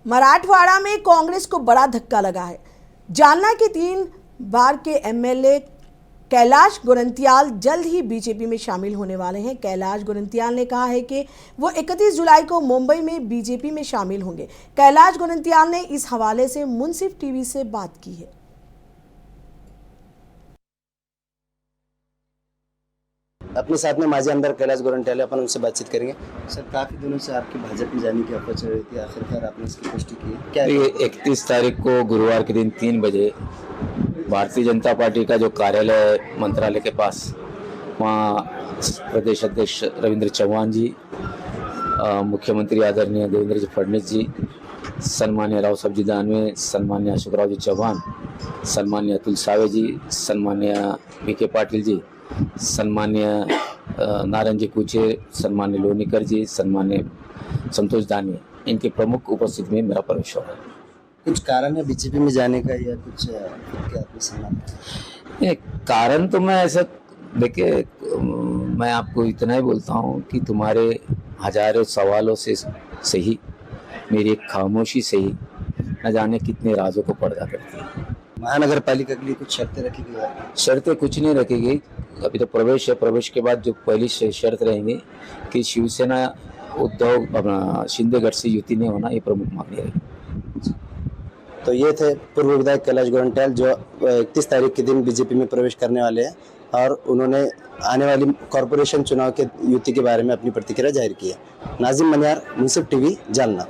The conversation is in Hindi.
मराठवाड़ा में कांग्रेस को बड़ा धक्का लगा है। जालना के 3 बार के एमएलए कैलाश गोरंत्याल जल्द ही बीजेपी में शामिल होने वाले हैं। कैलाश गोरंत्याल ने कहा है कि वो 31 जुलाई को मुंबई में बीजेपी में शामिल होंगे। कैलाश गोरंत्याल ने इस हवाले से मुंसिफ टीवी से बात की है। अपने साथ में माजी आमदार कैलाश गोरंट्याल अपन उनसे बातचीत करेंगे। सर, काफी दिनों से आपकी भाजपा में जाने की अफवाह चल रही थी, आखिरकार आपने इसकी पुष्टि की क्या? ये 31 तारीख को गुरुवार के दिन 3 बजे भारतीय जनता पार्टी का जो कार्यालय है मंत्रालय के पास, वहाँ प्रदेश अध्यक्ष रविंद्र चौहान जी, मुख्यमंत्री आदरणीय देवेंद्र जी फडणवीस जी, सन्मान्य राव साहब जी दानवे, सन्मान्य अशोकराव जी चौहान, सन्मान्य अतुल सावे जी, सन्मान्य वी.के. पाटिल जी, सन्मान्य नारायण जी कुचे, सन्मान्य लोनीकर जी, सन्मान्य संतोष दानी, इनके प्रमुख उपस्थिति में मेरा प्रवेश हुआ। कुछ कारण है बीजेपी में जाने का या कुछ क्या आपने सुना? कारण तो मैं ऐसा देखिए, मैं आपको इतना ही बोलता हूँ कि तुम्हारे हजारों सवालों से सही मेरी एक खामोशी से ही न जाने कितने राजों को पर्दा करती है। महानगर पालिका के लिए कुछ शर्तें रखी गई? शर्तें कुछ नहीं रखी गई। अभी तो प्रवेश है। प्रवेश के बाद जो पहली शर्त रहेंगी कि शिवसेना उद्धव शिंदे गठ से युति नहीं होना, ये प्रमुख मांग है। तो ये थे पूर्व विधायक कैलाश गोरंट्याल जो 31 तारीख के दिन बीजेपी में प्रवेश करने वाले हैं और उन्होंने आने वाली कॉरपोरेशन चुनाव के युति के बारे में अपनी प्रतिक्रिया जाहिर की है। नाजिम मनियार, मुंसिफ टीवी, जालना।